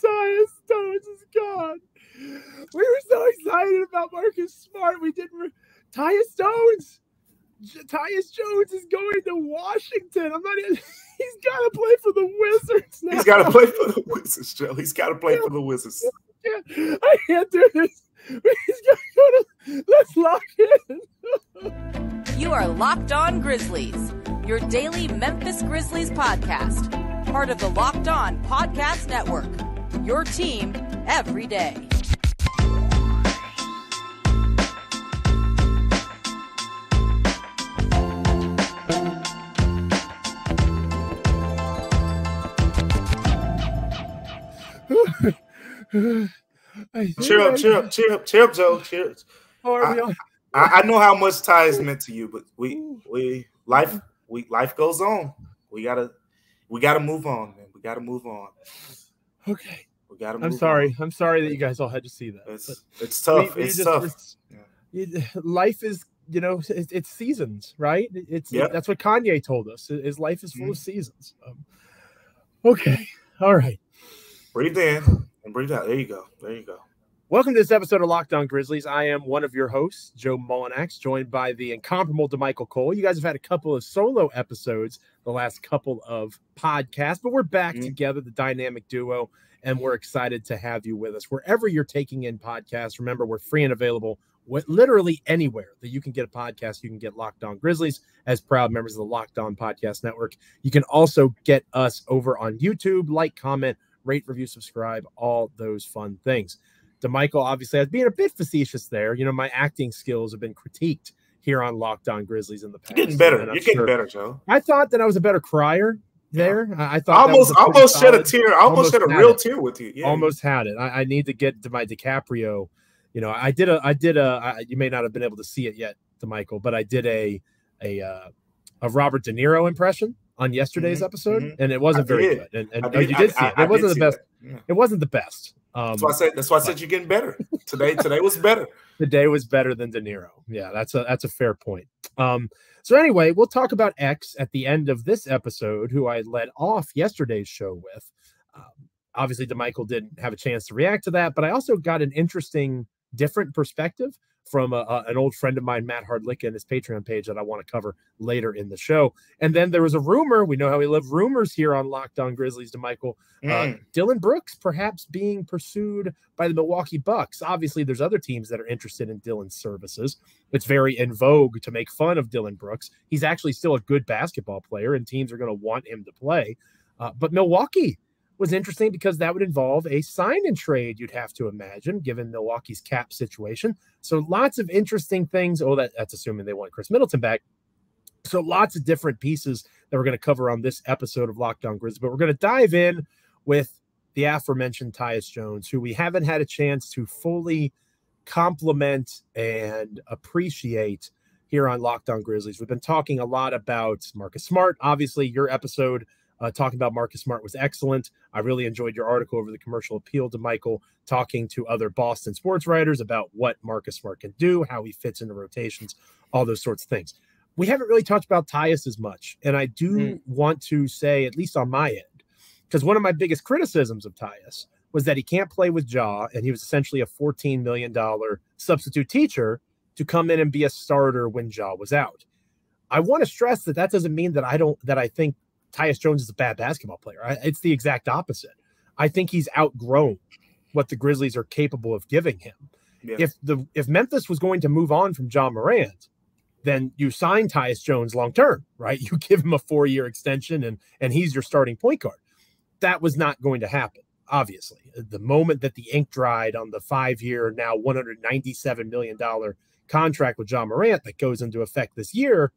Tyus Jones is gone. We were so excited about Marcus Smart. We didn't. Tyus Jones is going to Washington. I'm not even. He's got to play for the Wizards now. He's got to play for the Wizards, Joe. He's got to play for the Wizards. I can't do this. He's got to go to. Let's lock in. You are Locked On Grizzlies, your daily Memphis Grizzlies podcast. Part of the Locked On Podcast Network. Your team every day. Cheer up, Joe. Cheers. I know how much Tyus meant to you, but life goes on. We gotta move on, man. We gotta move on. Okay. We gotta move I'm sorry. on. I'm sorry that you guys all had to see that. It's tough. It's tough. Life is, it's seasons, right? That's what Kanye told us. His life is full of seasons. Okay. All right. Breathe in and breathe out. There you go. Welcome to this episode of Locked On Grizzlies. I am one of your hosts, Joe Mullinax, joined by the incomparable Damichael Cole. You guys have had a couple of solo episodes the last couple of podcasts, but we're back together, the dynamic duo, and we're excited to have you with us. Wherever you're taking in podcasts, remember, we're free and available literally anywhere that you can get a podcast. You can get Locked On Grizzlies as proud members of the Locked On Podcast Network. You can also get us over on YouTube, like, comment, rate, review, subscribe, all those fun things. Damichael, obviously, as being a bit facetious there. My acting skills have been critiqued here on Locked On Grizzlies in the past. You're getting better. You're getting better, Joe. I thought that I was a better crier there. I thought almost shed a tear. I almost shed a real tear with you. Yeah. Almost had it. I need to get to my DiCaprio. I did you may not have been able to see it yet, Damichael, but I did a Robert De Niro impression on yesterday's episode, and it wasn't very good. And you did see it. It wasn't the best. Yeah. It wasn't the best. That's why I said you're getting better. Today was better. Today was better than De Niro. Yeah, that's a fair point. So anyway, we'll talk about X at the end of this episode, who I led off yesterday's show with. Obviously, Damichael didn't have a chance to react to that, but I also got an interesting, different perspective from an old friend of mine, Matt Hardlicka, and his Patreon page that I want to cover later in the show. And then there was a rumor. We know how we love rumors here on Locked On Grizzlies, Damichael. Dillon Brooks perhaps being pursued by the Milwaukee Bucks. Obviously, there's other teams that are interested in Dillon's services. It's very in vogue to make fun of Dillon Brooks. He's actually still a good basketball player, and teams are going to want him to play. But Milwaukee was interesting because that would involve a sign and trade, you'd have to imagine, given Milwaukee's cap situation. So lots of interesting things. That's assuming they want Chris Middleton back. So lots of different pieces that we're going to cover on this episode of Locked On Grizzlies. But we're going to dive in with the aforementioned Tyus Jones, who we haven't had a chance to fully compliment and appreciate here on Locked On Grizzlies. We've been talking a lot about Marcus Smart. Obviously, your episode talking about Marcus Smart was excellent. I really enjoyed your article over the commercial appeal, Damichael, talking to other Boston sports writers about what Marcus Smart can do, how he fits into rotations, all those sorts of things. We haven't really talked about Tyus as much, and I do want to say, at least on my end, because one of my biggest criticisms of Tyus was that he can't play with Ja, and he was essentially a $14 million substitute teacher to come in and be a starter when Ja was out. I want to stress that doesn't mean that I think Tyus Jones is a bad basketball player. It's the exact opposite. I think he's outgrown what the Grizzlies are capable of giving him. Yeah. If Memphis was going to move on from Ja Morant, then you sign Tyus Jones long-term, right? You give him a 4-year extension and he's your starting point guard. That was not going to happen, obviously. The moment that the ink dried on the 5-year, now $197 million contract with Ja Morant that goes into effect this year,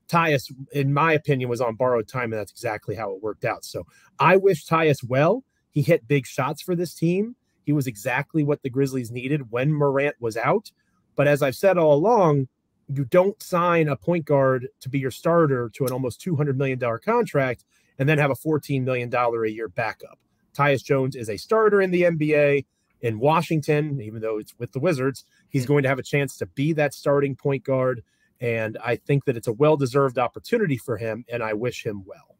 Tyus, in my opinion, was on borrowed time, and that's exactly how it worked out. So I wish Tyus well. He hit big shots for this team. He was exactly what the Grizzlies needed when Morant was out. But as I've said all along, you don't sign a point guard to be your starter to an almost $200 million contract and then have a $14 million a year backup. Tyus Jones is a starter in the NBA in Washington, even though it's with the Wizards. He's going to have a chance to be that starting point guard. And I think that it's a well-deserved opportunity for him, and I wish him well.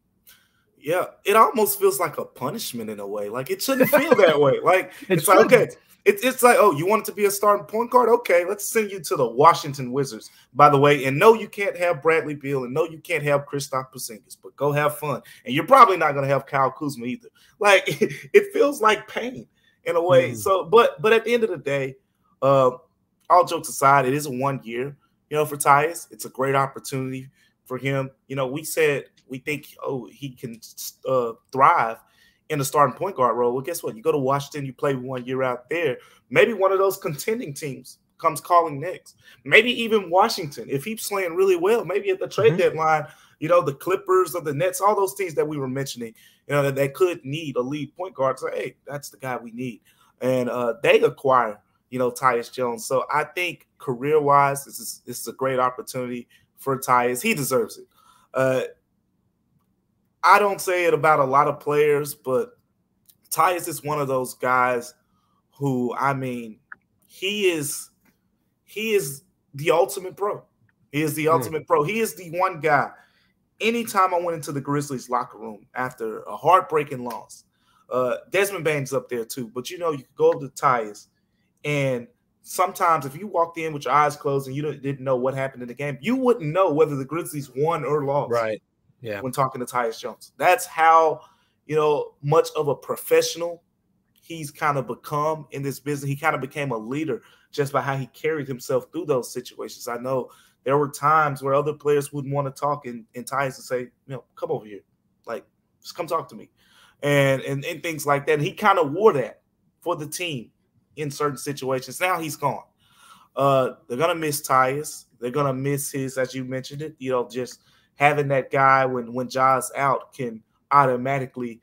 Yeah, it almost feels like a punishment in a way. Like it shouldn't feel that way. Like it's like, okay, it's like, oh, you want it to be a starting point guard? Okay, let's send you to the Washington Wizards, by the way. And no, you can't have Bradley Beal, and no, you can't have Kristaps Porzingis, but go have fun. And you're probably not going to have Kyle Kuzma either. Like it feels like pain in a way. So, but at the end of the day, all jokes aside, it is a 1 year, for Tyus. It's a great opportunity for him. We said we think, he can thrive in the starting point guard role. Well, guess what? You go to Washington, you play 1 year out there. Maybe one of those contending teams comes calling next. Maybe even Washington, if he's playing really well, maybe at the trade deadline, the Clippers or the Nets, all those teams that we were mentioning, that they could need a lead point guard. So, hey, that's the guy we need. And they acquire, Tyus Jones. So I think career-wise, this is a great opportunity for Tyus. He deserves it. I don't say it about a lot of players, but Tyus is one of those guys who, he is the ultimate pro. He is the ultimate pro. He is the one guy. Anytime I went into the Grizzlies locker room after a heartbreaking loss, Desmond Bane's up there too, but you could go to Tyus, and sometimes if you walked in with your eyes closed and you didn't know what happened in the game, you wouldn't know whether the Grizzlies won or lost. Right. Yeah. When talking to Tyus Jones. That's how, much of a professional he's kind of become in this business. He kind of became a leader just by how he carried himself through those situations. I know there were times where other players wouldn't want to talk, and Tyus would say, come over here. Like, just come talk to me. And things like that. And he kind of wore that for the team in certain situations. Now he's gone. They're going to miss Tyus. They're going to miss his, as you mentioned it, just having that guy when Ja's out can automatically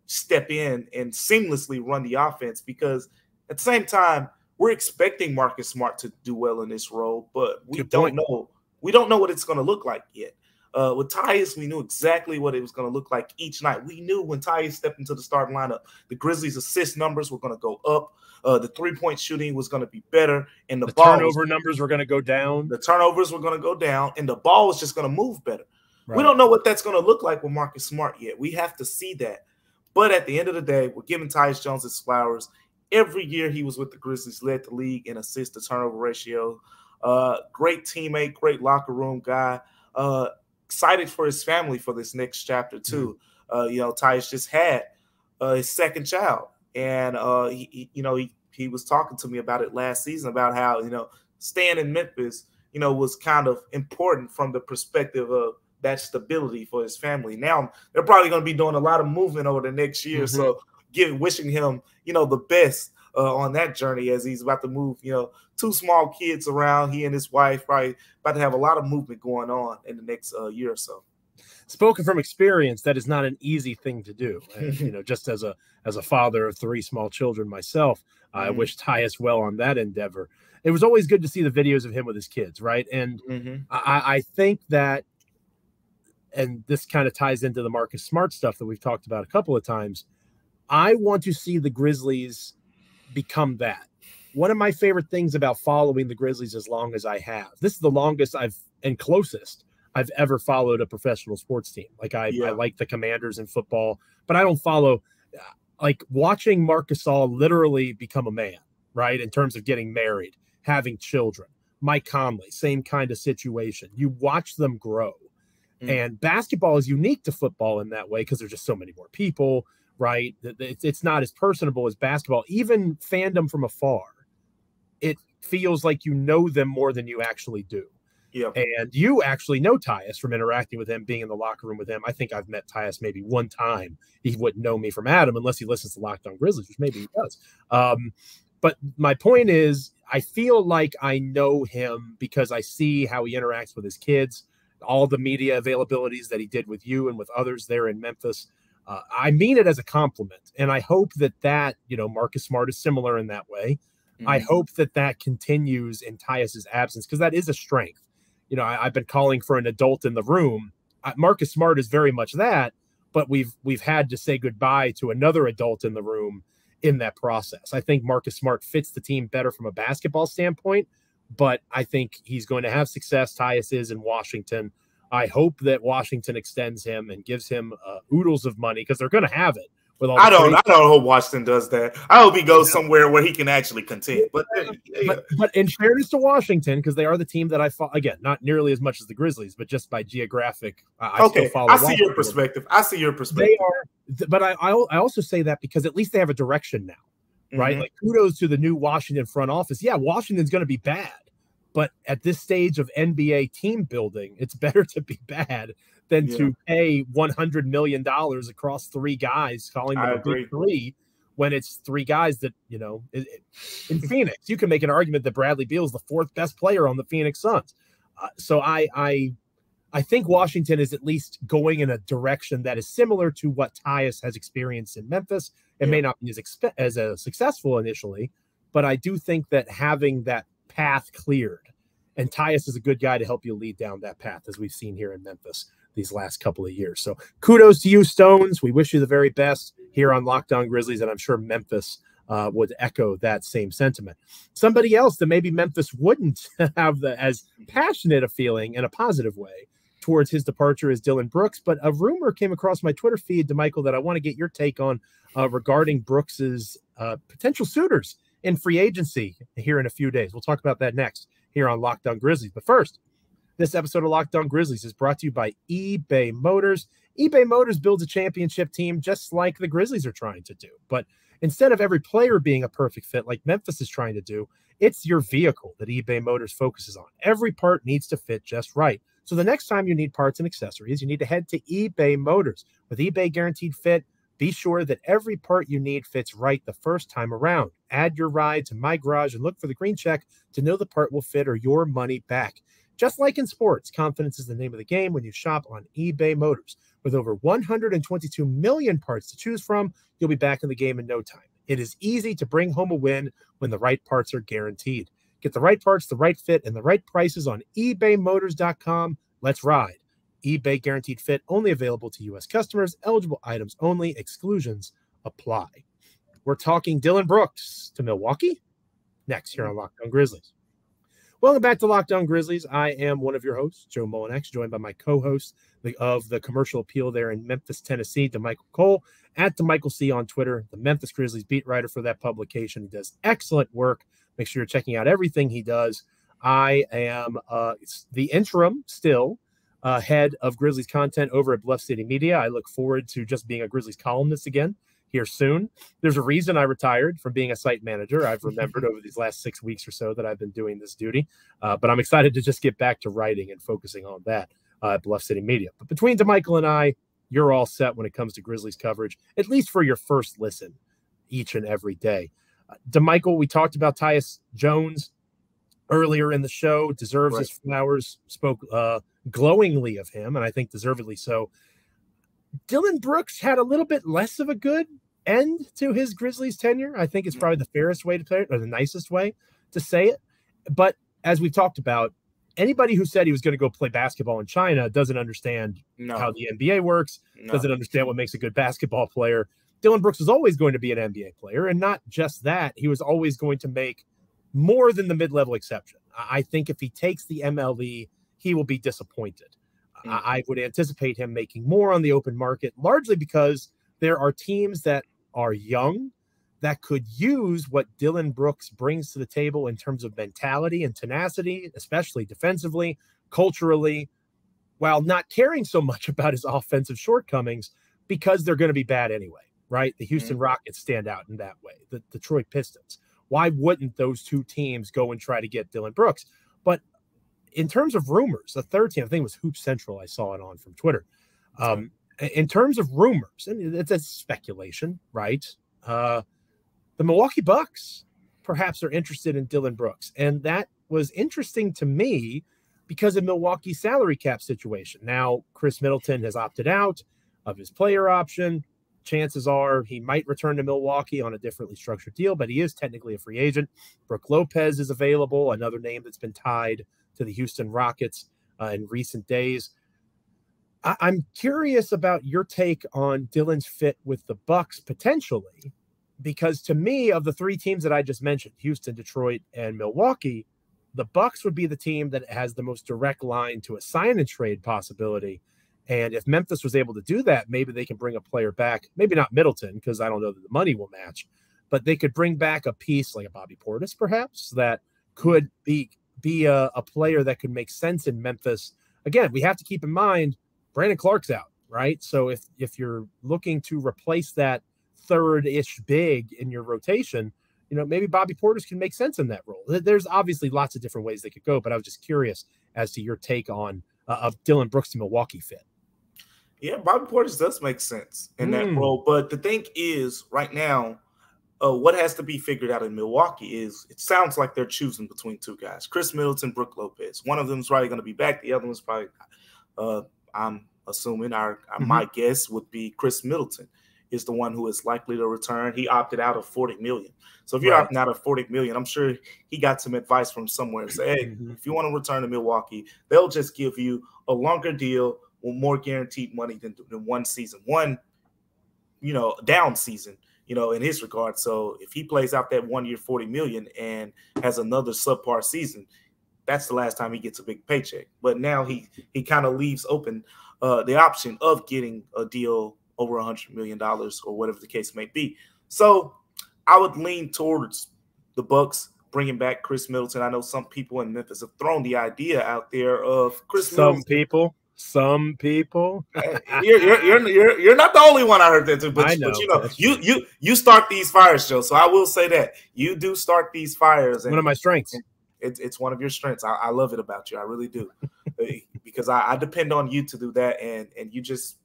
step in and seamlessly run the offense, because at the same time, we're expecting Marcus Smart to do well in this role, but we don't know what it's going to look like yet. With Tyus, we knew exactly what it was going to look like each night. We knew when Tyus stepped into the starting lineup, the Grizzlies' assist numbers were going to go up. The three-point shooting was going to be better, and the turnover numbers were going to go down. The turnovers were going to go down, and the ball was just going to move better. Right. We don't know what that's going to look like with Marcus Smart yet. We have to see that. But at the end of the day, we're giving Tyus Jones his flowers. Every year he was with the Grizzlies, led the league in assist to turnover ratio. Great teammate, great locker room guy. Excited for his family for this next chapter too. Tyus just had his second child. And he was talking to me about it last season, about how staying in Memphis was kind of important from the perspective of that stability for his family. Now they're probably going to be doing a lot of movement over the next year, so wishing him the best on that journey as he's about to move. Two small kids around. He and his wife probably about to have a lot of movement going on in the next year or so. Spoken from experience, that is not an easy thing to do. And, just as a father of 3 small children myself, I wish Tyus well on that endeavor. It was always good to see the videos of him with his kids, right? And I think that, and this kind of ties into the Marcus Smart stuff that we've talked about a couple of times, I want to see the Grizzlies become that. One of my favorite things about following the Grizzlies as long as I have, this is the longest and closest I've ever followed a professional sports team. Like I like the Commanders in football, but I don't follow, like watching Marc Gasol literally become a man, right? In terms of getting married, having children. Mike Conley, same kind of situation. You watch them grow. And basketball is unique to football in that way because there's just so many more people, right? It's not as personable as basketball. Even fandom from afar, it feels like you know them more than you actually do. Yeah. And you actually know Tyus from interacting with him, being in the locker room with him. I think I've met Tyus maybe one time. He wouldn't know me from Adam unless he listens to Locked On Grizzlies, which maybe he does. But my point is, I feel like I know him because I see how he interacts with his kids, all the media availabilities that he did with you and with others there in Memphis. I mean it as a compliment. And I hope that Marcus Smart is similar in that way. I hope that continues in Tyus's absence, because that is a strength. I've been calling for an adult in the room. Marcus Smart is very much that, but we've had to say goodbye to another adult in the room in that process. I think Marcus Smart fits the team better from a basketball standpoint, but I think he's going to have success. Tyus is in Washington. I hope that Washington extends him and gives him oodles of money because they're going to have it. With all I don't hope Washington does that. I hope he goes somewhere where he can actually contend. But in fairness to Washington, because they are the team that I follow, again, not nearly as much as the Grizzlies, but just by geographic, I still follow. I see your perspective. They are, but I also say that because at least they have a direction now, right? Like kudos to the new Washington front office. Yeah, Washington's going to be bad, but at this stage of NBA team building, it's better to be bad than to pay $100 million across three guys, calling them a big three, when it's three guys that, in Phoenix, you can make an argument that Bradley Beal is the fourth best player on the Phoenix Suns. So I think Washington is at least going in a direction that is similar to what Tyus has experienced in Memphis. It may not be as successful initially, but I do think that having that path cleared, and Tyus is a good guy to help you lead down that path, as we've seen here in Memphis these last couple of years. So kudos to you, Stones. We wish you the very best here on Locked On Grizzlies, and I'm sure Memphis would echo that same sentiment. Somebody else that maybe Memphis wouldn't have as passionate a feeling in a positive way towards his departure is Dillon Brooks, but a rumor came across my Twitter feed, Damichael, that I want to get your take on regarding Brooks's potential suitors in free agency here in a few days. We'll talk about that next here on Locked On Grizzlies. But first, this episode of Locked On Grizzlies is brought to you by eBay Motors. eBay Motors builds a championship team just like the Grizzlies are trying to do. But instead of every player being a perfect fit like Memphis is trying to do, it's your vehicle that eBay Motors focuses on. Every part needs to fit just right. So the next time you need parts and accessories, you need to head to eBay Motors. With eBay Guaranteed Fit, be sure that every part you need fits right the first time around. Add your ride to My Garage and look for the green check to know the part will fit or your money back. Just like in sports, confidence is the name of the game when you shop on eBay Motors. With over 122 million parts to choose from, you'll be back in the game in no time. It is easy to bring home a win when the right parts are guaranteed. Get the right parts, the right fit, and the right prices on ebaymotors.com. Let's ride. eBay Guaranteed Fit, only available to U.S. customers. Eligible items only. Exclusions apply. We're talking Dillon Brooks to Milwaukee next here on Locked On Grizzlies. Welcome back to Locked On Grizzlies. I am one of your hosts, Joe Mullinax, joined by my co-host of the Commercial Appeal there in Memphis, Tennessee, Damichael Cole, at Damichael C on Twitter, the Memphis Grizzlies beat writer for that publication. He does excellent work. Make sure you're checking out everything he does. I am the interim still head of Grizzlies content over at Bluff City Media. I look forward to just being a Grizzlies columnist again here soon. There's a reason I retired from being a site manager. I've remembered over these last 6 weeks or so that I've been doing this duty, but I'm excited to just get back to writing and focusing on that at Bluff City Media. But between Damichael and I, you're all set when it comes to Grizzlies coverage, at least for your first listen each and every day. Damichael, we talked about Tyus Jones earlier in the show, deserves his flowers, spoke glowingly of him, and I think deservedly so. Dillon Brooks had a little bit less of a good end to his Grizzlies tenure. I think it's probably the fairest way to say it, or the nicest way to say it. But as we've talked about, anybody who said he was going to go play basketball in China doesn't understand how the NBA works, doesn't understand what makes a good basketball player. Dillon Brooks was always going to be an NBA player, and not just that, he was always going to make more than the mid-level exception. I think if he takes the MLE, he will be disappointed. I would anticipate him making more on the open market, largely because there are teams that are young that could use what Dillon Brooks brings to the table in terms of mentality and tenacity, especially defensively, culturally, while not caring so much about his offensive shortcomings because they're going to be bad anyway, right? The Houston Rockets stand out in that way. The Detroit Pistons. Why wouldn't those two teams go and try to get Dillon Brooks? But in terms of rumors, the third team, I think it was Hoop Central, I saw it on from Twitter. In terms of rumors, and it's a speculation, right? The Milwaukee Bucks perhaps are interested in Dillon Brooks. And that was interesting to me because of Milwaukee's salary cap situation. Now, Chris Middleton has opted out of his player option. Chances are he might return to Milwaukee on a differently structured deal, but he is technically a free agent. Brook Lopez is available, another name that's been tied to the Houston Rockets in recent days. I'm curious about your take on Dillon's fit with the Bucks potentially, because to me, of the three teams that I just mentioned, Houston, Detroit, and Milwaukee, the Bucks would be the team that has the most direct line to a sign and trade possibility. And if Memphis was able to do that, maybe they can bring a player back, maybe not Middleton, because I don't know that the money will match, but they could bring back a piece like a Bobby Portis, perhaps, that could be a player that could make sense in Memphis. Again, we have to keep in mind Brandon Clark's out, right? So if you're looking to replace that third-ish big in your rotation, maybe Bobby Portis can make sense in that role. There's obviously lots of different ways they could go, but I was just curious as to your take on a Dillon Brooks to Milwaukee fit. Yeah, Bobby Portis does make sense in that role. But the thing is, right now, what has to be figured out in Milwaukee is it sounds like they're choosing between two guys, Chris Middleton, Brook Lopez. One of them is probably going to be back. The other one's probably, I'm assuming, my guess would be Chris Middleton is the one who is likely to return. He opted out of $40 million. So if you're opting out of $40 million, I'm sure he got some advice from somewhere. Say, hey, if you want to return to Milwaukee, they'll just give you a longer deal with more guaranteed money than one season, down season, in his regard. So if he plays out that 1 year, $40 million and has another subpar season, that's the last time he gets a big paycheck. But now he kind of leaves open the option of getting a deal over $100 million or whatever the case may be. So I would lean towards the Bucks bringing back Chris Middleton. I know some people in Memphis have thrown the idea out there of Chris Middleton. Some people. You're not the only one I heard that too. But you start these fires, Joe. So I will say that you do start these fires. One of my strengths. It's one of your strengths. I love it about you. I really do, because I depend on you to do that, and you just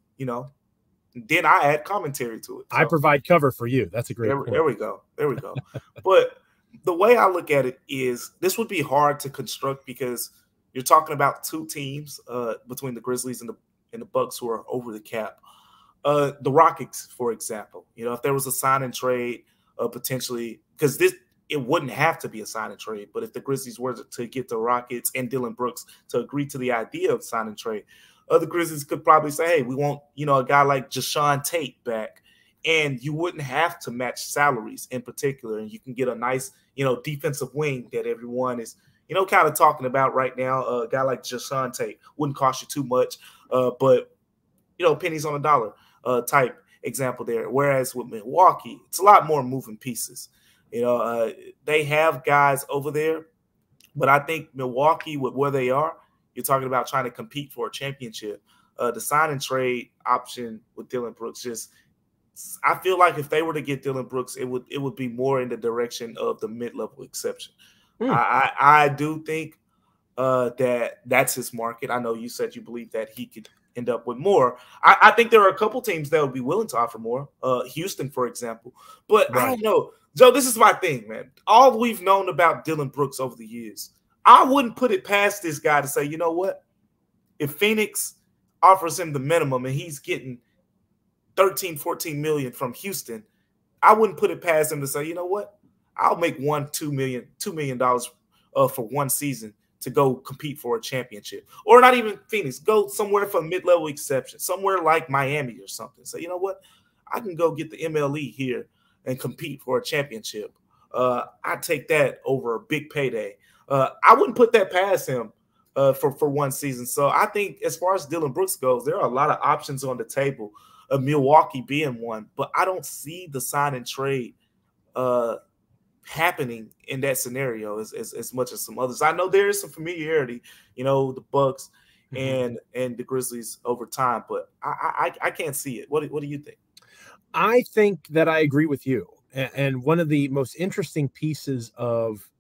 then I add commentary to it. So, I provide cover for you. That's a great point. There we go. But the way I look at it is this would be hard to construct because you're talking about two teams between the Grizzlies and the Bucks who are over the cap. The Rockets, for example, if there was a sign and trade, potentially, because it wouldn't have to be a sign and trade, but if the Grizzlies were to get the Rockets and Dillon Brooks to agree to the idea of sign and trade, the Grizzlies could probably say, hey, we want, a guy like Jae'Sean Tate back, and you wouldn't have to match salaries in particular, and you can get a nice, defensive wing that everyone is, kind of talking about right now. A guy like Jae'Sean Tate wouldn't cost you too much, but, pennies on a dollar type example there. Whereas with Milwaukee, it's a lot more moving pieces. They have guys over there, but I think Milwaukee, with where they are, you're talking about trying to compete for a championship. The sign and trade option with Dillon Brooks, I feel like if they were to get Dillon Brooks, it would be more in the direction of the mid-level exception. I do think that's his market. I know you said you believe that he could end up with more. I think there are a couple teams that would be willing to offer more. Houston, for example. But I don't know. Joe, this is my thing, man. All we've known about Dillon Brooks over the years, I wouldn't put it past this guy to say, you know what? If Phoenix offers him the minimum and he's getting 13, 14 million from Houston, I wouldn't put it past him to say, you know what? I'll make $2 million for one season to go compete for a championship. Or not even Phoenix. Go somewhere for a mid-level exception, somewhere like Miami or something. So, you know what? I can go get the MLE here and compete for a championship. I take that over a big payday. I wouldn't put that past him for one season. So I think as far as Dillon Brooks goes, there are a lot of options on the table, Milwaukee being one. But I don't see the sign and trade happening in that scenario as much as some others. I know there is some familiarity, the Bucks and the Grizzlies over time, but I can't see it. What do you think? I think that I agree with you. And one of the most interesting pieces of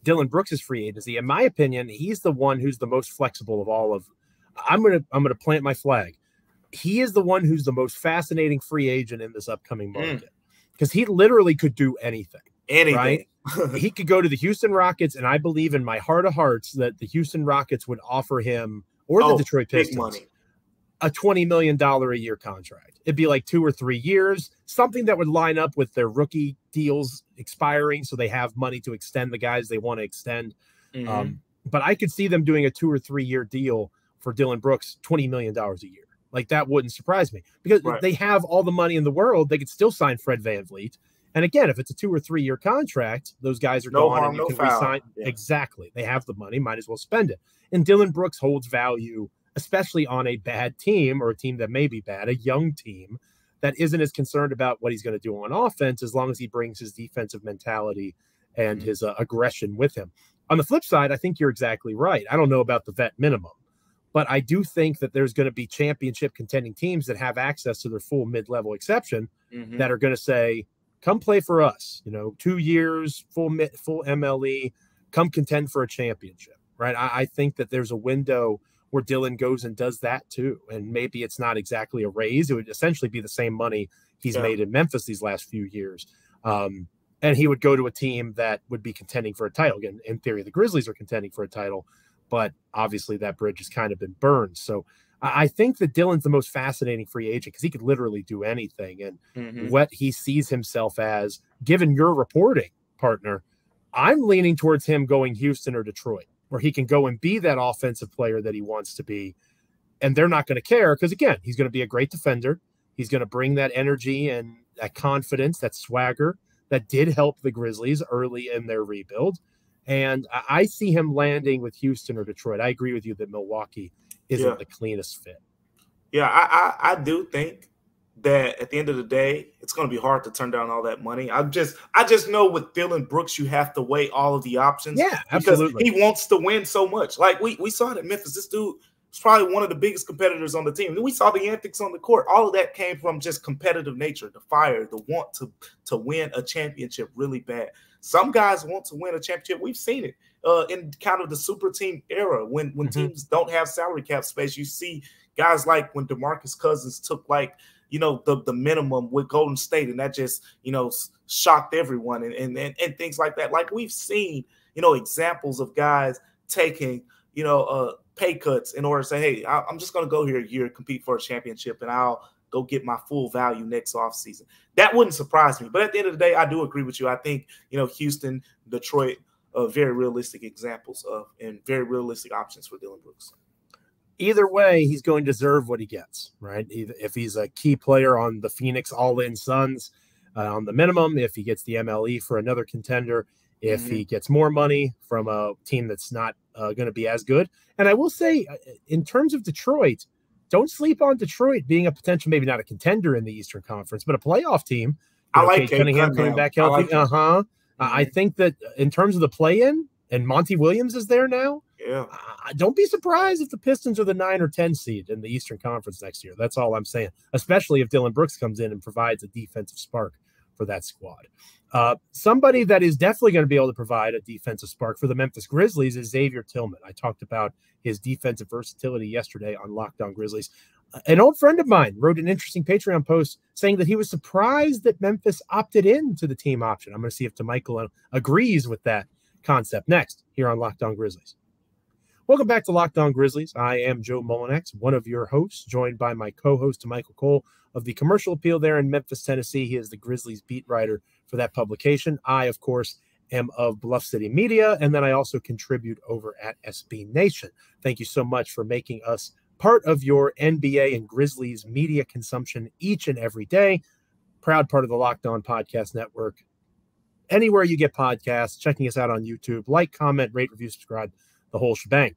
Dillon Brooks' free agency, in my opinion, he's the one who's the most flexible of all of. I'm gonna plant my flag. He is the one who's the most fascinating free agent in this upcoming market because he literally could do anything. Right? He could go to the Houston Rockets, and I believe in my heart of hearts that the Houston Rockets would offer him, or the Detroit Pistons, a $20 million a year contract. It'd be like 2 or 3 years, something that would line up with their rookie deals expiring, so they have money to extend the guys they want to extend. But I could see them doing a 2 or 3 year deal for Dillon Brooks, $20 million a year. Like, that wouldn't surprise me because they have all the money in the world. They could still sign Fred VanVleet And again, if it's a 2 or 3 year contract, those guys are No gone harm, and you no can foul. resign. Yeah. Exactly. They have the money, might as well spend it. And Dillon Brooks holds value, especially on a bad team or a team that may be bad, a young team that isn't as concerned about what he's going to do on offense as long as he brings his defensive mentality and his aggression with him. On the flip side, I think you're exactly right. I don't know about the vet minimum, but I do think that there's going to be championship contending teams that have access to their full mid-level exception that are going to say, come play for us, 2 years, full MLE, come contend for a championship, right? I think that there's a window where Dillon goes and does that too. And maybe it's not exactly a raise. It would essentially be the same money he's made in Memphis these last few years. And he would go to a team that would be contending for a title. Again, in theory, the Grizzlies are contending for a title, but obviously that bridge has kind of been burned. So I think that Dillon's the most fascinating free agent because he could literally do anything. And what he sees himself as, given your reporting, partner, I'm leaning towards him going Houston or Detroit, where he can go and be that offensive player that he wants to be. And they're not going to care because, again, he's going to be a great defender. He's going to bring that energy and that confidence, that swagger that did help the Grizzlies early in their rebuild. And I see him landing with Houston or Detroit. I agree with you that Milwaukee isn't the cleanest fit. Yeah, I do think that at the end of the day, it's going to be hard to turn down all that money. I just know with Dillon Brooks, you have to weigh all of the options. Yeah, absolutely. Because he wants to win so much. Like we saw it at Memphis. This dude was probably one of the biggest competitors on the team. And we saw the antics on the court. All of that came from just competitive nature, the fire, the want to win a championship really bad. Some guys want to win a championship. We've seen it in kind of the super team era when teams don't have salary cap space. You see guys like when DeMarcus Cousins took the minimum with Golden State, and that just shocked everyone and things like that. Like we've seen examples of guys taking pay cuts in order to say, hey, I'm just going to go here a year, compete for a championship, and I'll go get my full value next offseason. That wouldn't surprise me. But at the end of the day, I do agree with you. I think, Houston, Detroit, very realistic examples of and very realistic options for Dillon Brooks. Either way, he's going to deserve what he gets, right? If he's a key player on the Phoenix All-In Suns on the minimum, if he gets the MLE for another contender, if he gets more money from a team that's not going to be as good. And I will say, in terms of Detroit, don't sleep on Detroit being a potential, maybe not a contender in the Eastern Conference, but a playoff team. I like Cunningham coming back healthy. I think that in terms of the play-in, and Monty Williams is there now. Yeah. Don't be surprised if the Pistons are the 9 or 10 seed in the Eastern Conference next year. That's all I'm saying, especially if Dillon Brooks comes in and provides a defensive spark for that squad. Somebody that is definitely going to be able to provide a defensive spark for the Memphis Grizzlies is Xavier Tillman. I talked about his defensive versatility yesterday on Locked On Grizzlies. An old friend of mine wrote an interesting Patreon post saying that he was surprised that Memphis opted in to the team option. I'm going to see if Damichael agrees with that concept next here on Locked On Grizzlies. Welcome back to Locked On Grizzlies. I am Joe Mullinax, one of your hosts, joined by my co-host Damichael Cole of the Commercial Appeal there in Memphis, Tennessee. He is the Grizzlies beat writer for that publication. I, of course, am of Bluff City Media, and then I also contribute over at SB Nation. Thank you so much for making us part of your NBA and Grizzlies media consumption each and every day. Proud part of the Locked On Podcast Network. Anywhere you get podcasts, checking us out on YouTube, like, comment, rate, review, subscribe, the whole shebang.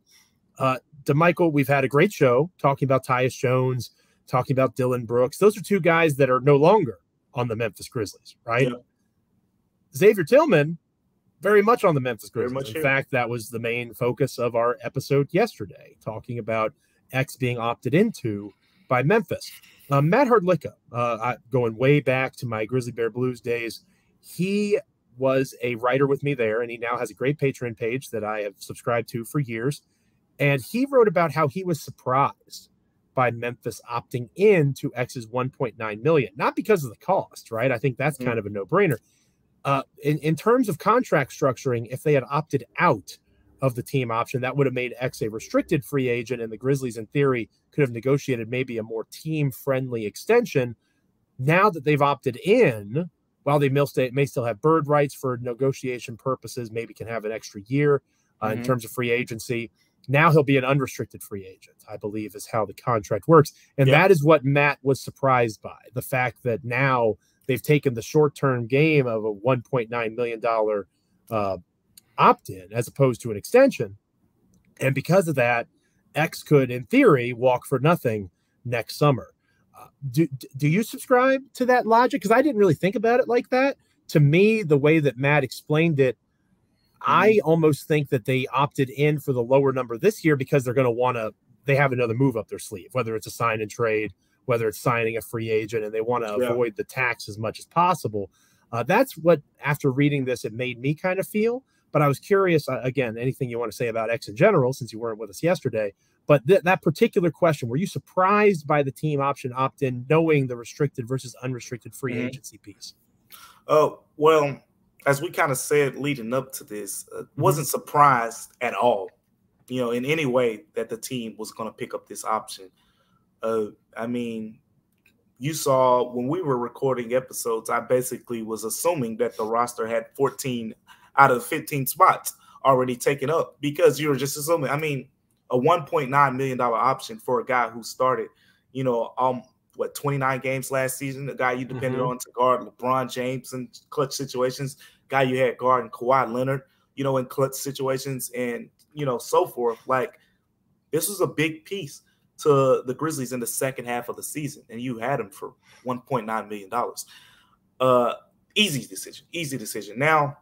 Damichael, we've had a great show talking about Tyus Jones, talking about Dillon Brooks. Those are two guys that are no longer on the Memphis Grizzlies, right? Yeah. Xavier Tillman, very much on the Memphis Grizzlies. In fact, that was the main focus of our episode yesterday, talking about X being opted into by Memphis. Matt Hardlicka, going way back to my Grizzly Bear Blues days, he was a writer with me there, and he now has a great Patreon page that I have subscribed to for years. And he wrote about how he was surprised by Memphis opting in to X's $1.9 million, not because of the cost, right? I think that's kind of a no-brainer. In terms of contract structuring, if they had opted out of the team option, that would have made X a restricted free agent, and the Grizzlies, in theory, could have negotiated maybe a more team-friendly extension. Now that they've opted in, while they may still have bird rights for negotiation purposes, maybe can have an extra year in terms of free agency. Now he'll be an unrestricted free agent, I believe, is how the contract works. And that is what Matt was surprised by, the fact that now they've taken the short-term game of a $1.9 million opt-in as opposed to an extension. And because of that, X could, in theory, walk for nothing next summer. Do you subscribe to that logic? Because I didn't really think about it like that. To me, the way that Matt explained it, I almost think that they opted in for the lower number this year because they're going to they have another move up their sleeve, whether it's a sign and trade, whether it's signing a free agent, and they want to avoid the tax as much as possible. That's what, after reading this, it made me kind of feel. But I was curious, again, anything you want to say about X in general, since you weren't with us yesterday. But that particular question, were you surprised by the team option opt-in, knowing the restricted versus unrestricted free agency piece? Well, as we kind of said leading up to this, wasn't surprised at all, in any way that the team was going to pick up this option. I mean, you saw when we were recording episodes, I basically was assuming that the roster had 14 out of 15 spots already taken up, because you were just assuming. I mean, a $1.9 million option for a guy who started, 29 games last season, a guy you depended on to guard LeBron James in clutch situations, guy you had guarding Kawhi Leonard, in clutch situations, and, so forth. Like, this was a big piece to the Grizzlies in the second half of the season, and you had him for $1.9 million. Easy decision. Now,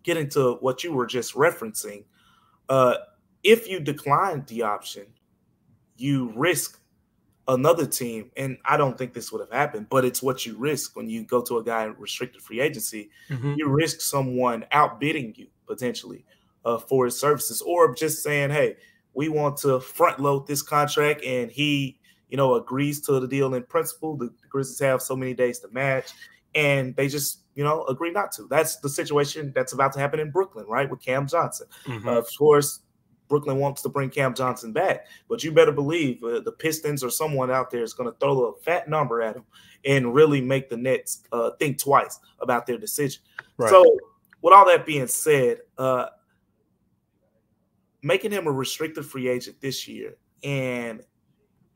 getting to what you were just referencing, if you decline the option, you risk another team, and I don't think this would have happened, but it's what you risk when you go to a guy in restricted free agency. You risk someone outbidding you potentially for his services, or just saying, hey, we want to front load this contract, and he, agrees to the deal in principle. The Grizzlies have so many days to match, and they just, agree not to. That's the situation that's about to happen in Brooklyn, right, with Cam Johnson. Of course, Brooklyn wants to bring Cam Johnson back, but you better believe the Pistons or someone out there is going to throw a fat number at him and really make the Nets think twice about their decision. Right. So with all that being said, making him a restricted free agent this year and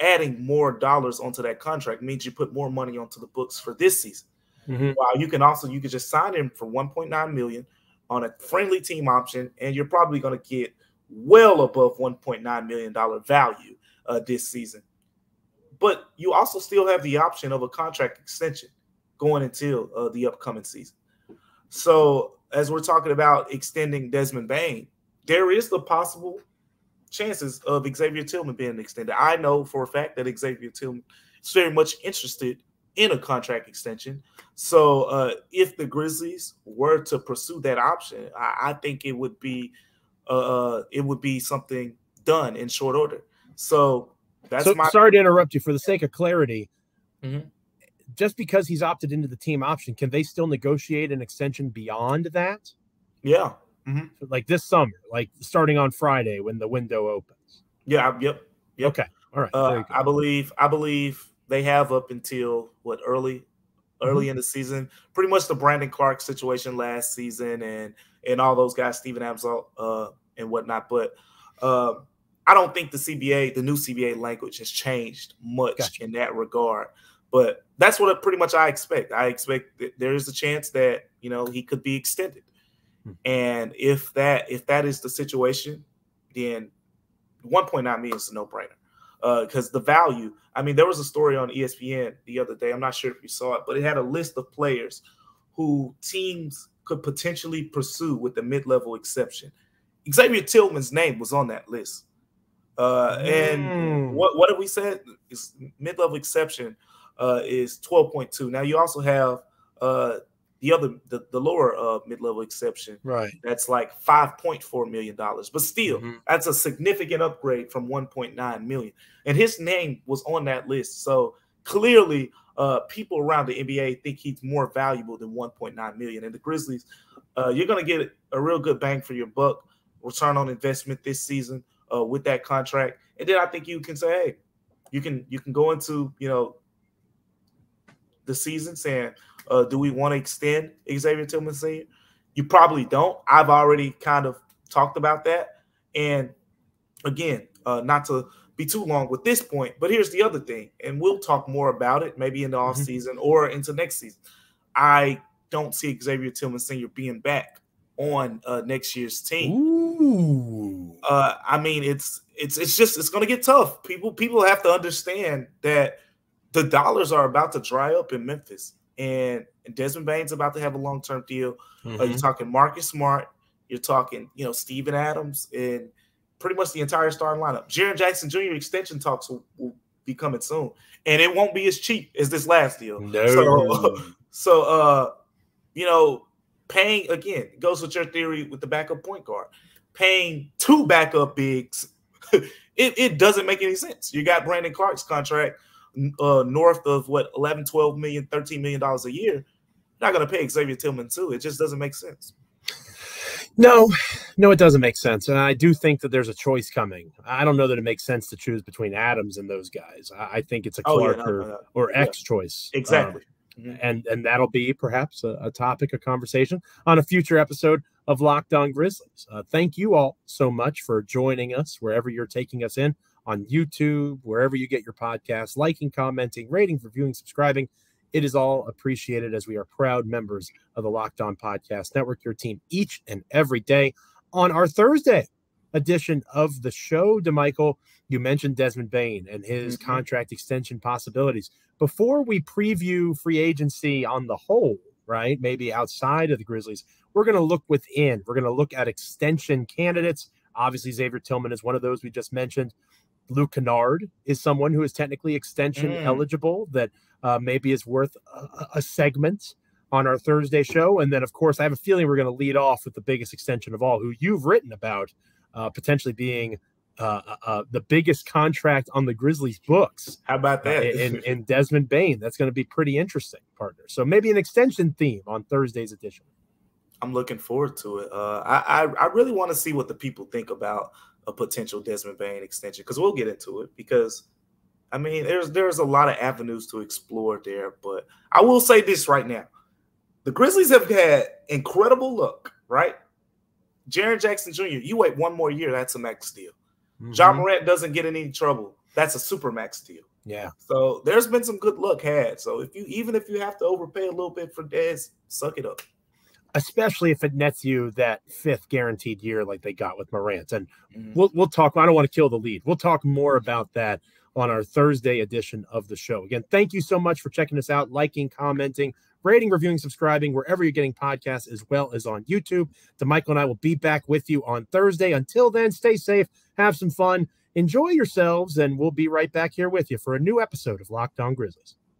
adding more dollars onto that contract means you put more money onto the books for this season. While you could just sign him for $1.9 million on a friendly team option, and you're probably going to get well above $1.9 million value this season. But you also still have the option of a contract extension going until the upcoming season. So as we're talking about extending Desmond Bane, there is the possible chances of Xavier Tillman being extended. I know for a fact that Xavier Tillman is very much interested in a contract extension. So if the Grizzlies were to pursue that option, I think it would be something done in short order. So that's sorry to interrupt you. For the sake of clarity, just because he's opted into the team option, can they still negotiate an extension beyond that? Yeah. Like this summer, like starting on Friday when the window opens. Yeah. Yep. Okay. All right. I believe they have up until early in the season. Pretty much the Brandon Clark situation last season, and all those guys, Steven Amsel, and whatnot. But I don't think the new CBA language has changed much in that regard. But that's what pretty much I expect. I expect that there is a chance that he could be extended. And if that is the situation, then $1.9 million is a no-brainer. Because the value, I mean, there was a story on ESPN the other day. I'm not sure if you saw it, but it had a list of players who teams could potentially pursue with the mid-level exception. Xavier Tillman's name was on that list. And what have we said? Is mid-level exception is 12.2. Now you also have the lower mid-level exception, right? That's like $5.4 million, but still, that's a significant upgrade from $1.9 million. And his name was on that list, so clearly, people around the NBA think he's more valuable than $1.9 million. And the Grizzlies, you're going to get a real good bang for your buck, return on investment this season with that contract. And then I think you can say, hey, you can go into the season saying, do we want to extend Xavier Tillman Sr.? You probably don't. I've already kind of talked about that. And again, not to be too long with this point, but here's the other thing, and we'll talk more about it maybe in the offseason or into next season. I don't see Xavier Tillman Sr. being back on next year's team. Ooh. I mean, it's going to get tough. People have to understand that the dollars are about to dry up in Memphis, and Desmond Bane's about to have a long-term deal. You're talking Marcus Smart, you're talking, Steven Adams, and pretty much the entire starting lineup. Jaren Jackson Jr. extension talks will be coming soon, and it won't be as cheap as this last deal. No. So paying, again, it goes with your theory with the backup point guard. Paying 2 backup bigs, it doesn't make any sense. You got Brandon Clark's contract north of what, 11, 12 million, $13 million a year. You're not going to pay Xavier Tillman too. It just doesn't make sense. No, it doesn't make sense. And I do think that there's a choice coming. I don't know that it makes sense to choose between Adams and those guys. I think it's a Clark or X choice. Exactly. And that'll be perhaps a topic of conversation on a future episode of Locked On Grizzlies. Thank you all so much for joining us wherever you're taking us in, on YouTube, wherever you get your podcasts, liking, commenting, rating, reviewing, subscribing. It is all appreciated, as we are proud members of the Locked On Podcast Network, your team each and every day. On our Thursday edition of the show, Damichael, you mentioned Desmond Bane and his contract extension possibilities. Before we preview free agency on the whole, right, maybe outside of the Grizzlies, we're going to look within. We're going to look at extension candidates. Obviously, Xavier Tillman is one of those we just mentioned. Luke Kennard is someone who is technically extension eligible that maybe is worth a segment on our Thursday show. And then, of course, I have a feeling we're going to lead off with the biggest extension of all, who you've written about potentially being the biggest contract on the Grizzlies books. How about that? In Desmond Bane. That's going to be pretty interesting, partner. So maybe an extension theme on Thursday's edition. I'm looking forward to it. I really want to see what the people think about a potential Desmond Bane extension, because we'll get into it. Because, I mean, there's a lot of avenues to explore there. But I will say this right now. The Grizzlies have had incredible luck, right? Jaren Jackson Jr., you wait one more year, that's a max deal. Ja Morant doesn't get in any trouble, that's a super max deal. Yeah. So there's been some good luck had. So even if you have to overpay a little bit for Dez, suck it up. Especially if it nets you that 5th guaranteed year like they got with Morant. And we'll talk. I don't want to kill the lead. We'll talk more about that on our Thursday edition of the show. Again, thank you so much for checking us out, liking, commenting, rating, reviewing, subscribing, wherever you're getting podcasts, as well as on YouTube. Damichael and I will be back with you on Thursday. Until then, stay safe, have some fun, enjoy yourselves, and we'll be right back here with you for a new episode of Locked On Grizzlies.